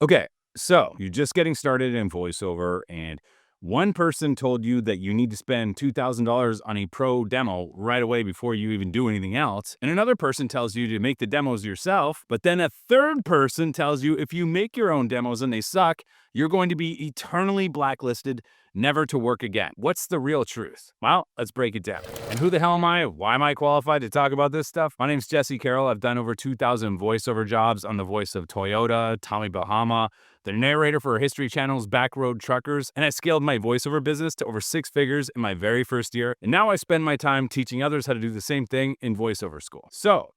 Okay, so you're just getting started in voiceover, and one person told you that you need to spend $2,000 on a pro demo right away before you even do anything else. And another person tells you to make the demos yourself. But then a third person tells you if you make your own demos and they suck, you're going to be eternally blacklisted, never to work again. What's the real truth? Well, let's break it down. And who the hell am I? Why am I qualified to talk about this stuff? My name's Jesse Carroll. I've done over 2,000 voiceover jobs on the voice of Toyota, Tommy Bahama, the narrator for History Channel's Backroad Truckers, and I scaled my voiceover business to over 6 figures in my very first year. And now I spend my time teaching others how to do the same thing in VoiceOver School. So,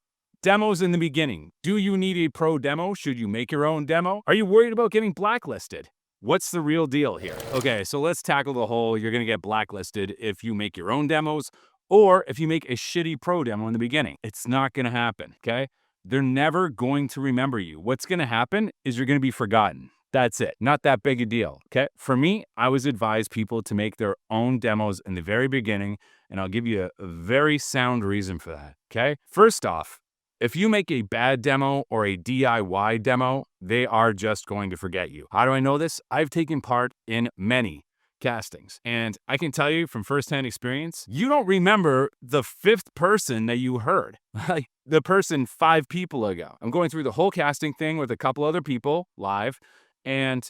demos in the beginning. Do you need a pro demo? Should you make your own demo? Are you worried about getting blacklisted? What's the real deal here? Okay, so let's tackle the whole you're gonna get blacklisted if you make your own demos or if you make a shitty pro demo in the beginning. It's not gonna happen, okay? They're never going to remember you. What's gonna happen is you're gonna be forgotten. That's it. Not that big a deal, okay? For me, I always advise people to make their own demos in the very beginning, and I'll give you a very sound reason for that, okay? First off, if you make a bad demo or a DIY demo, they are just going to forget you. How do I know this? I've taken part in many castings, and I can tell you from firsthand experience, you don't remember the fifth person that you heard, like the person 5 people ago. I'm going through the whole casting thing with a couple other people live, and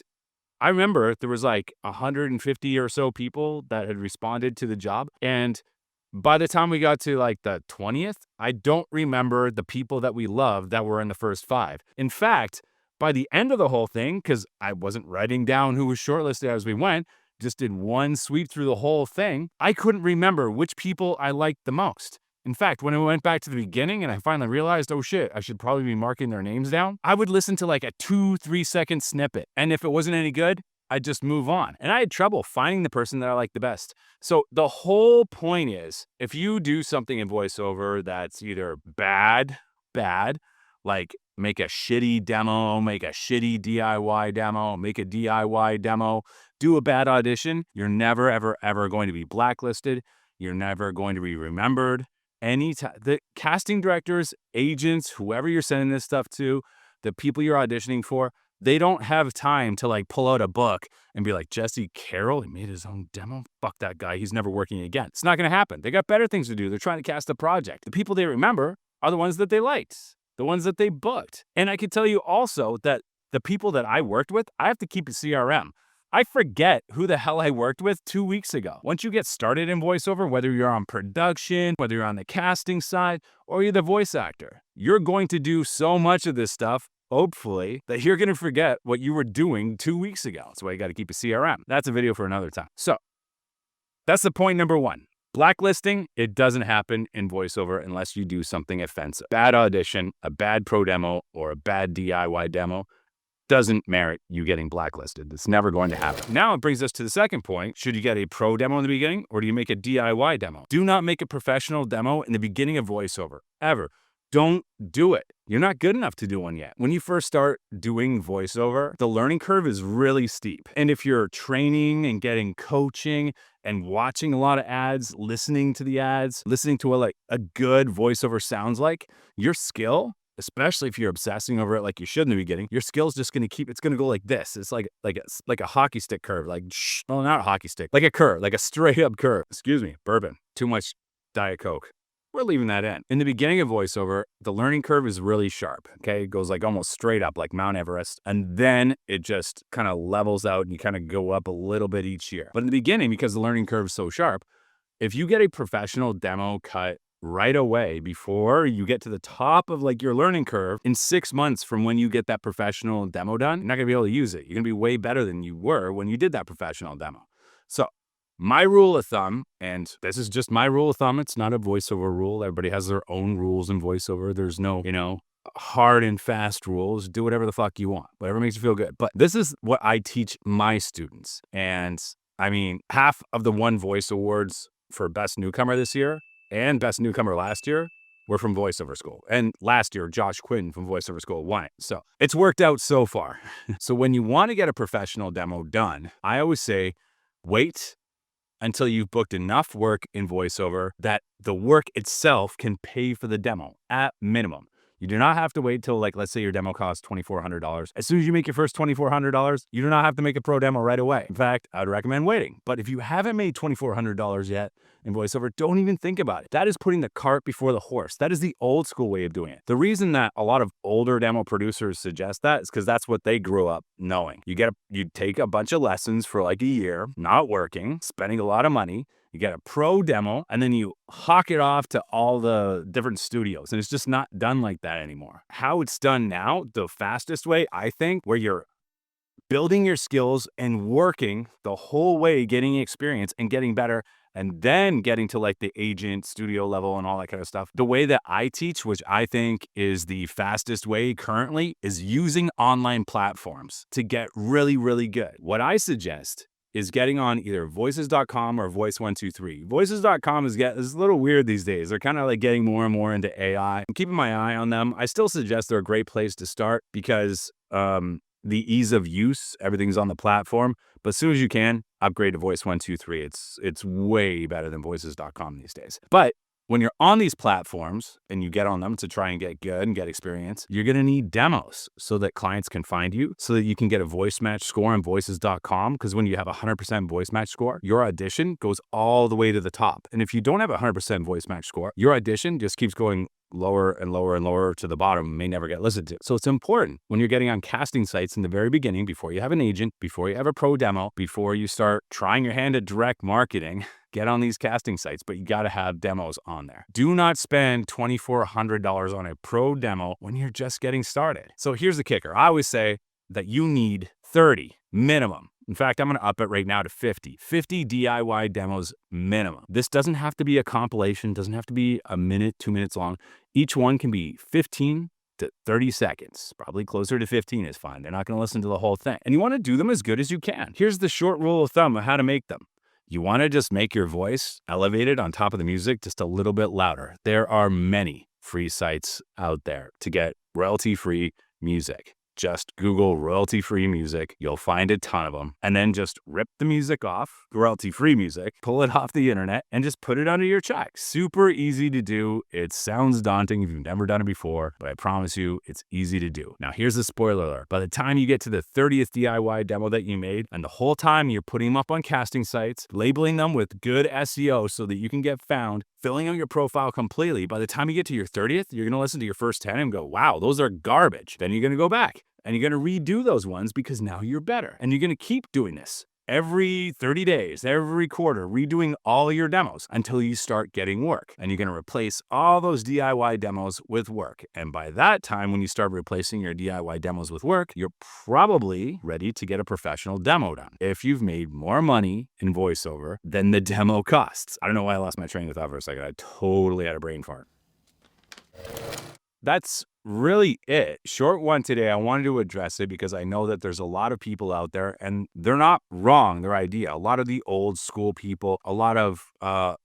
I remember there was like 150 or so people that had responded to the job. And by the time we got to like the 20th, I don't remember the people that we loved that were in the first 5. In fact, by the end of the whole thing, because I wasn't writing down who was shortlisted as we went, just did one sweep through the whole thing, I couldn't remember which people I liked the most. In fact, when I went back to the beginning and I finally realized, oh shit, I should probably be marking their names down, I would listen to like a 2-3 second snippet. And if it wasn't any good, I'd just move on. And I had trouble finding the person that I liked the best. So the whole point is, if you do something in voiceover that's either bad, like make a shitty demo, make a shitty DIY demo, make a DIY demo, do a bad audition, you're never, ever, ever going to be blacklisted. You're never going to be remembered. Anytime the casting directors, agents, whoever you're sending this stuff to, the people you're auditioning for, they don't have time to like pull out a book and be like, Jesse Carroll, he made his own demo. Fuck that guy. He's never working again. It's not going to happen. They got better things to do. They're trying to cast a project. The people they remember are the ones that they liked, the ones that they booked. And I can tell you also that the people that I worked with, I have to keep a CRM. I forget who the hell I worked with 2 weeks ago. Once you get started in voiceover, whether you're on production, whether you're on the casting side, or you're the voice actor, you're going to do so much of this stuff, hopefully, that you're going to forget what you were doing 2 weeks ago. That's why you got to keep a CRM. That's a video for another time. So that's the point number 1. Blacklisting, it doesn't happen in voiceover unless you do something offensive. Bad audition, a bad pro demo, or a bad DIY demo doesn't merit you getting blacklisted. It's never going to happen. Now it brings us to the second point. Should you get a pro demo in the beginning or do you make a DIY demo? Do not make a professional demo in the beginning of voiceover, ever. Don't do it. You're not good enough to do one yet. When you first start doing voiceover, the learning curve is really steep. And if you're training and getting coaching and watching a lot of ads, listening to the ads, listening to what like a good voiceover sounds like, your skill, especially if you're obsessing over it like you should in the beginning, your skill's just going to it's going to go like this. It's like a hockey stick curve, well, not a hockey stick, like a curve, like a straight up curve. Excuse me, bourbon, too much Diet Coke. We're leaving that in. In the beginning of voiceover, the learning curve is really sharp, okay? It goes like almost straight up like Mount Everest. And then it just kind of levels out and you kind of go up a little bit each year. But in the beginning, because the learning curve is so sharp, if you get a professional demo cut right away before you get to the top of like your learning curve, in 6 months from when you get that professional demo done, you're not gonna be able to use it. You're gonna be way better than you were when you did that professional demo. So my rule of thumb, and this is just my rule of thumb, it's not a voiceover rule. Everybody has their own rules in voiceover. There's no, hard and fast rules. Do whatever the fuck you want, whatever makes you feel good. But this is what I teach my students. And I mean, half of the One Voice Awards for Best Newcomer this year and Best Newcomer last year were from VoiceOver School. And last year, Josh Quinn from VoiceOver School won it. So it's worked out so far. So when you want to get a professional demo done, I always say, wait until you've booked enough work in voiceover that the work itself can pay for the demo at minimum. You do not have to wait till, like, let's say your demo costs $2,400. As soon as you make your first $2,400, you do not have to make a pro demo right away. In fact, I would recommend waiting. But if you haven't made $2,400 yet in VoiceOver, don't even think about it. That is putting the cart before the horse. That is the old school way of doing it. The reason that a lot of older demo producers suggest that is because that's what they grew up knowing. You take a bunch of lessons for like a year, not working, spending a lot of money. You get a pro demo, and then you hawk it off to all the different studios. And it's just not done like that anymore. How it's done now, the fastest way, I think, where you're building your skills and working the whole way, getting experience and getting better, and then getting to like the agent studio level and all that kind of stuff. The way that I teach, which I think is the fastest way currently, is using online platforms to get really, really good. What I suggest is getting on either voices.com or voice123. Voices.com is a little weird these days. They're kind of like getting more and more into AI. I'm keeping my eye on them. I still suggest they're a great place to start because the ease of use, everything's on the platform. But as soon as you can, upgrade to Voice123. It's way better than voices.com these days. But when you're on these platforms and you get on them to try and get good and get experience, you're going to need demos so that clients can find you, so that you can get a voice match score on voices.com. Because when you have a 100% voice match score, your audition goes all the way to the top. And if you don't have a 100% voice match score, your audition just keeps going lower and lower and lower to the bottom, may never get listened to. So it's important when you're getting on casting sites in the very beginning, before you have an agent, before you have a pro demo, before you start trying your hand at direct marketing, get on these casting sites, but you got to have demos on there. Do not spend $2,400 on a pro demo when you're just getting started. So here's the kicker. I always say that you need 30 minimum. In fact, I'm going to up it right now to 50 DIY demos minimum. This doesn't have to be a compilation, doesn't have to be a minute, 2 minutes long. Each one can be 15 to 30 seconds. Probably closer to 15 is fine. They're not going to listen to the whole thing. And you want to do them as good as you can. Here's the short rule of thumb of how to make them. You want to just make your voice elevated on top of the music just a little bit louder. There are many free sites out there to get royalty-free music. Just Google royalty-free music. You'll find a ton of them. And then just rip the music off, royalty-free music, pull it off the internet, and just put it under your check. Super easy to do. It sounds daunting if you've never done it before, but I promise you it's easy to do. Now, here's the spoiler alert. By the time you get to the 30th DIY demo that you made, and the whole time you're putting them up on casting sites, labeling them with good SEO so that you can get found, filling out your profile completely, by the time you get to your 30th, you're going to listen to your first 10 and go, wow, those are garbage. Then you're going to go back and you're going to redo those ones because now you're better. And you're going to keep doing this every 30 days, every quarter, redoing all your demos until you start getting work. And you're going to replace all those DIY demos with work. And by that time, when you start replacing your DIY demos with work, you're probably ready to get a professional demo done. If you've made more money in VoiceOver than the demo costs. I don't know why I lost my train of thought for a second. I totally had a brain fart. That's really it. Short one today. I wanted to address it because I know that there's a lot of people out there and they're not wrong, their idea. A lot of the old school people, a lot of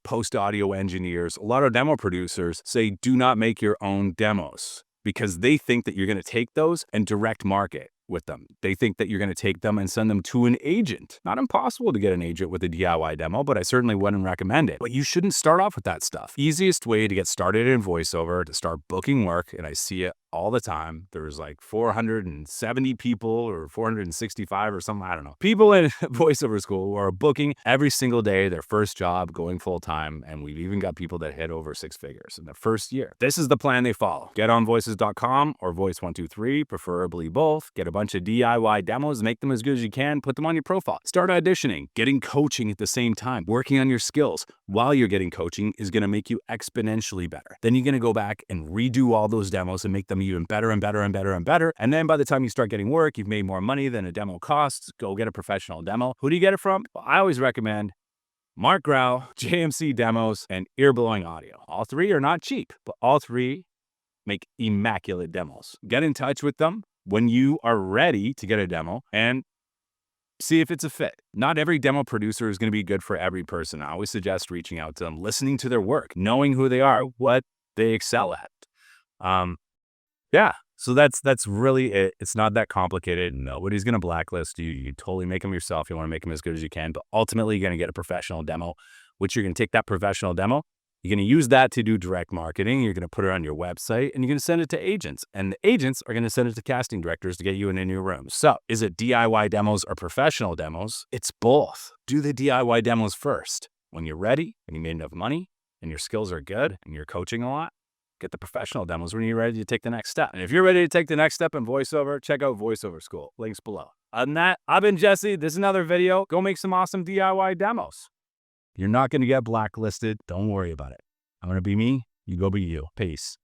post audio engineers, a lot of demo producers say do not make your own demos because they think that you're going to take those and direct market with them. They think that you're going to take them and send them to an agent. Not impossible to get an agent with a DIY demo, but I certainly wouldn't recommend it. But you shouldn't start off with that stuff. Easiest way to get started in VoiceOver, to start booking work, and I see it all the time. There's like 470 people or 465 or something, I don't know. People in VoiceOver School who are booking every single day, their first job, going full time. And we've even got people that hit over 6 figures in the first year. This is the plan they follow. Get on voices.com or Voice123, preferably both. Get a bunch of DIY demos, make them as good as you can, put them on your profile. Start auditioning, getting coaching at the same time, working on your skills while you're getting coaching is going to make you exponentially better. Then you're going to go back and redo all those demos and make them even better and better and better and better. And then by the time you start getting work, you've made more money than a demo costs. Go get a professional demo. Who do you get it from? Well, I always recommend Mark Grau, JMC Demos, and Ear Blowing Audio. All three are not cheap, but all three make immaculate demos. Get in touch with them when you are ready to get a demo and see if it's a fit. Not every demo producer is going to be good for every person. I always suggest reaching out to them, listening to their work, knowing who they are, what they excel at. Yeah, so that's really it. It's not that complicated. Nobody's going to blacklist you. You totally make them yourself. You want to make them as good as you can, but ultimately you're going to get a professional demo, which you're going to take that professional demo You're going to use that to do direct marketing. You're going to put it on your website and you're going to send it to agents. And the agents are going to send it to casting directors to get you in a new room. So is it DIY demos or professional demos? It's both. Do the DIY demos first. When you're ready and you made enough money and your skills are good and you're coaching a lot, get the professional demos when you're ready to take the next step. And if you're ready to take the next step in VoiceOver, check out VoiceOver School. Links below. Other than that, I've been Jesse. This is another video. Go make some awesome DIY demos. You're not going to get blacklisted. Don't worry about it. I'm going to be me. You go be you. Peace.